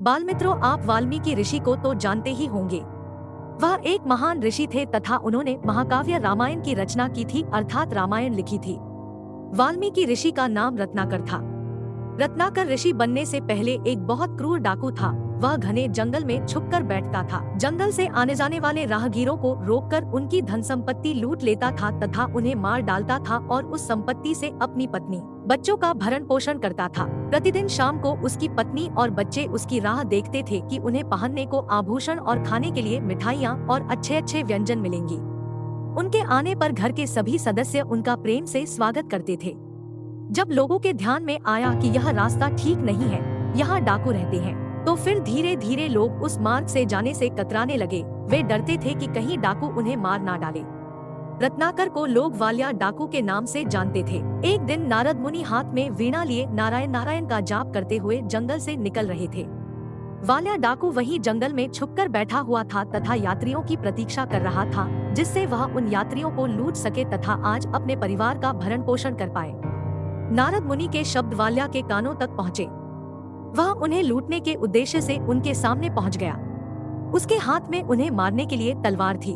बाल मित्रों, आप वाल्मीकि ऋषि को तो जानते ही होंगे। वह एक महान ऋषि थे तथा उन्होंने महाकाव्य रामायण की रचना की थी, अर्थात रामायण लिखी थी। वाल्मीकि ऋषि का नाम रत्नाकर था। रत्नाकर ऋषि बनने से पहले एक बहुत क्रूर डाकू था। वह घने जंगल में छुपकर बैठता था। जंगल से आने जाने वाले राहगीरों को रोककर उनकी धन संपत्ति लूट लेता था तथा उन्हें मार डालता था और उस संपत्ति से अपनी पत्नी, बच्चों का भरण पोषण करता था। प्रतिदिन शाम को उसकी पत्नी और बच्चे उसकी राह देखते थे कि उन्हें पहनने को आभूषण और खाने के लिए मिठाइयाँ और अच्छे अच्छे व्यंजन मिलेंगी। उनके आने पर घर के सभी सदस्य उनका प्रेम से स्वागत करते थे। जब लोगों के ध्यान में आया कि यह रास्ता ठीक नहीं है, यहाँ डाकू रहते हैं, तो फिर धीरे धीरे लोग उस मार्ग से जाने से कतराने लगे। वे डरते थे कि कहीं डाकू उन्हें मार ना डाले। रत्नाकर को लोग वालिया डाकू के नाम से जानते थे। एक दिन नारद मुनि हाथ में वीणा लिए नारायण नारायण का जाप करते हुए जंगल से निकल रहे थे। वालिया डाकू वहीं जंगल में छुपकर बैठा हुआ था तथा यात्रियों की प्रतीक्षा कर रहा था, जिससे वह उन यात्रियों को लूट सके तथा आज अपने परिवार का भरण पोषण कर पाए। नारद मुनि के शब्द वालिया के कानों तक पहुँचे। वह उन्हें लूटने के उद्देश्य से उनके सामने पहुंच गया। उसके हाथ में उन्हें मारने के लिए तलवार थी।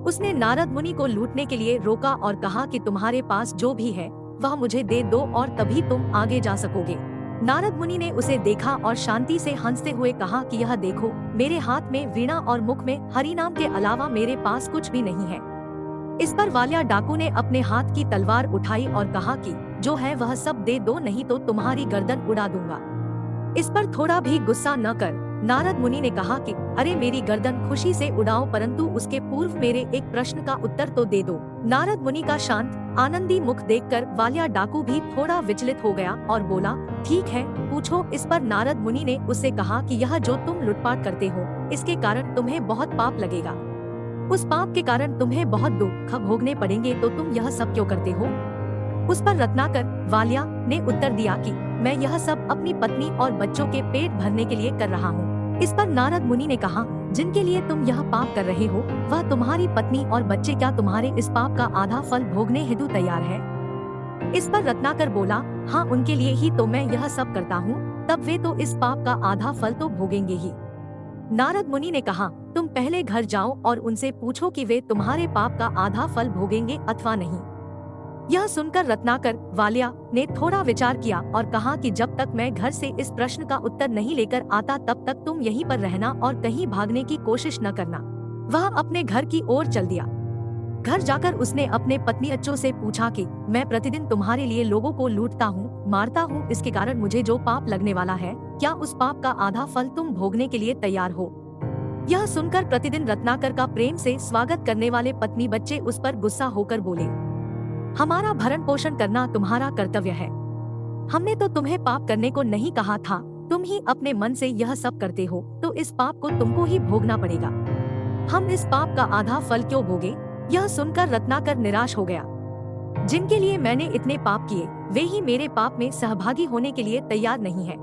उसने नारद मुनि को लूटने के लिए रोका और कहा कि तुम्हारे पास जो भी है वह मुझे दे दो और तभी तुम आगे जा सकोगे। नारद मुनि ने उसे देखा और शांति से हंसते हुए कहा कि यह देखो, मेरे हाथ में वीणा और मुख में हरि नाम के अलावा मेरे पास कुछ भी नहीं है। इस पर वालिया डाकू ने अपने हाथ की तलवार उठाई और कहा कि जो है वह सब दे दो, नहीं तो तुम्हारी गर्दन उड़ा दूंगा। इस पर थोड़ा भी गुस्सा न कर नारद मुनि ने कहा कि अरे मेरी गर्दन खुशी से उड़ाओ, परंतु उसके पूर्व मेरे एक प्रश्न का उत्तर तो दे दो। नारद मुनि का शांत आनंदी मुख देखकर वालिया डाकू भी थोड़ा विचलित हो गया और बोला, ठीक है, पूछो। इस पर नारद मुनि ने उससे कहा कि यह जो तुम लूटपाट करते हो, इसके कारण तुम्हें बहुत पाप लगेगा। उस पाप के कारण तुम्हें बहुत दुख भोगने पड़ेंगे, तो तुम यह सब क्यों करते हो? उस पर रत्नाकर वालिया ने उत्तर दिया कि मैं यह सब अपनी पत्नी और बच्चों के पेट भरने के लिए कर रहा हूँ। इस पर नारद मुनि ने कहा, जिनके लिए तुम यह पाप कर रहे हो वह तुम्हारी पत्नी और बच्चे क्या तुम्हारे इस पाप का आधा फल भोगने हेतु तैयार है? इस पर रत्नाकर बोला, हाँ, उनके लिए ही तो मैं यह सब करता हूँ, तब वे तो इस पाप का आधा फल तो भोगेंगे ही। नारद मुनि ने कहा, तुम पहले घर जाओ और उनसे पूछो कि वे तुम्हारे पाप का आधा फल भोगेंगे अथवा नहीं। यह सुनकर रत्नाकर वालिया ने थोड़ा विचार किया और कहा कि जब तक मैं घर से इस प्रश्न का उत्तर नहीं लेकर आता तब तक तुम यहीं पर रहना और कहीं भागने की कोशिश न करना। वह अपने घर की ओर चल दिया। घर जाकर उसने अपने पत्नी बच्चों से पूछा कि मैं प्रतिदिन तुम्हारे लिए लोगों को लूटता हूँ, मारता हूँ, इसके कारण मुझे जो पाप लगने वाला है, क्या उस पाप का आधा फल तुम भोगने के लिए तैयार हो? यह सुनकर प्रतिदिन रत्नाकर का प्रेम से स्वागत करने वाले पत्नी बच्चे उस पर गुस्सा होकर बोले, हमारा भरण पोषण करना तुम्हारा कर्तव्य है। हमने तो तुम्हें पाप करने को नहीं कहा था, तुम ही अपने मन से यह सब करते हो, तो इस पाप को तुमको ही भोगना पड़ेगा। हम इस पाप का आधा फल क्यों भोगे? यह सुनकर रत्नाकर निराश हो गया। जिनके लिए मैंने इतने पाप किए वे ही मेरे पाप में सहभागी होने के लिए तैयार नहीं है।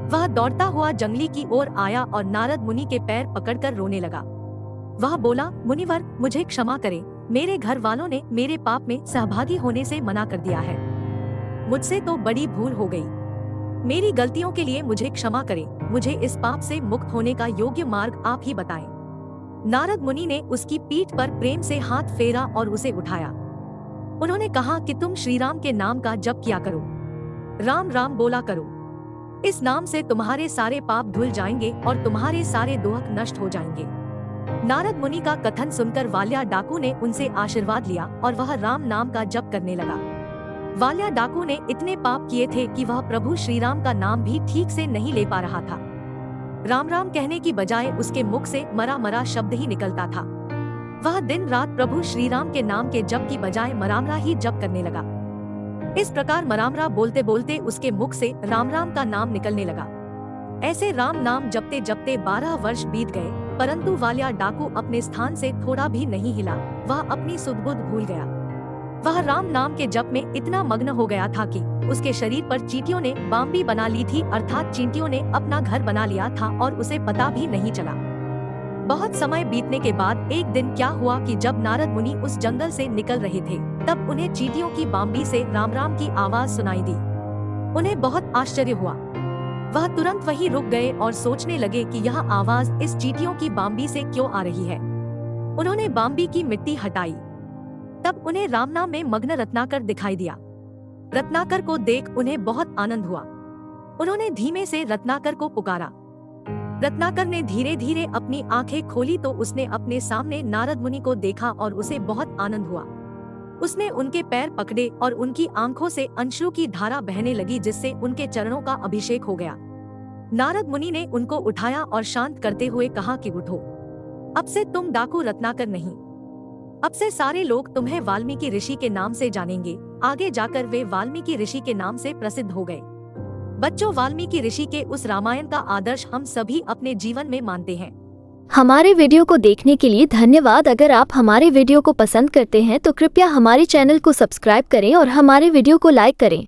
वह दौड़ता हुआ जंगली की ओर आया और नारद मुनि के पैर पकड़कर रोने लगा। वह बोला, मुनिवर, मुझे क्षमा करें, मेरे घर वालों ने मेरे पाप में सहभागी होने से मना कर दिया है। मुझसे तो बड़ी भूल हो गई। मेरी गलतियों के लिए मुझे क्षमा करें। मुझे इस पाप से मुक्त होने का योग्य मार्ग आप ही बताएं। नारद मुनि ने उसकी पीठ पर प्रेम से हाथ फेरा और उसे उठाया। उन्होंने कहा कि तुम श्री राम के नाम का जप किया करो, राम राम बोला करो। इस नाम से तुम्हारे सारे पाप धुल जाएंगे और तुम्हारे सारे दुख नष्ट हो जाएंगे। नारद मुनि का कथन सुनकर वालिया डाकू ने उनसे आशीर्वाद लिया और वह राम नाम का जप करने लगा। वालिया डाकू ने इतने पाप किए थे कि वह प्रभु श्री राम का नाम भी ठीक से नहीं ले पा रहा था। राम राम कहने की बजाय उसके मुख से मरा मरा शब्द ही निकलता था। वह दिन रात प्रभु श्री राम के नाम के जप की बजाय मरामरा ही जप करने लगा। इस प्रकार मरामरा बोलते बोलते उसके मुख से राम राम का नाम निकलने लगा। ऐसे राम नाम जपते जपते 12 वर्ष बीत गए, परंतु वालिया डाकू अपने स्थान से थोड़ा भी नहीं हिला। वह अपनी सुध-बुध भूल गया। वह राम नाम के जप में इतना मग्न हो गया था कि उसके शरीर पर चींटियों ने बाम्बी बना ली थी, अर्थात चींटियों ने अपना घर बना लिया था और उसे पता भी नहीं चला। बहुत समय बीतने के बाद एक दिन क्या हुआ कि जब नारद मुनि उस जंगल से निकल रहे थे, तब उन्हें चींटियों की बाम्बी से राम राम की आवाज सुनाई दी। उन्हें बहुत आश्चर्य हुआ। वह तुरंत वहीं रुक गए और सोचने लगे कि यह आवाज इस चींटियों की बाम्बी से क्यों आ रही है। उन्होंने बाम्बी की मिट्टी हटाई। तब उन्हें रामना में मग्न रत्नाकर दिखाई दिया। रत्नाकर को देख उन्हें बहुत आनंद हुआ। उन्होंने धीमे से रत्नाकर को पुकारा। रत्नाकर ने धीरे धीरे अपनी आंखें खोली तो उसने अपने सामने नारद मुनि को देखा और उसे बहुत आनंद हुआ। उसने उनके पैर पकड़े और उनकी आंखों से अंश्रु की धारा बहने लगी, जिससे उनके चरणों का अभिषेक हो गया। नारद मुनि ने उनको उठाया और शांत करते हुए कहा कि उठो, अब से तुम डाकू रत्नाकर नहीं, अब से सारे लोग तुम्हें वाल्मीकि ऋषि के नाम से जानेंगे। आगे जाकर वे वाल्मीकि ऋषि के नाम से प्रसिद्ध हो गए। बच्चों, वाल्मीकि ऋषि के उस रामायण का आदर्श हम सभी अपने जीवन में मानते हैं। हमारे वीडियो को देखने के लिए धन्यवाद। अगर आप हमारे वीडियो को पसंद करते हैं तो कृपया हमारे चैनल को सब्सक्राइब करें और हमारे वीडियो को लाइक करें।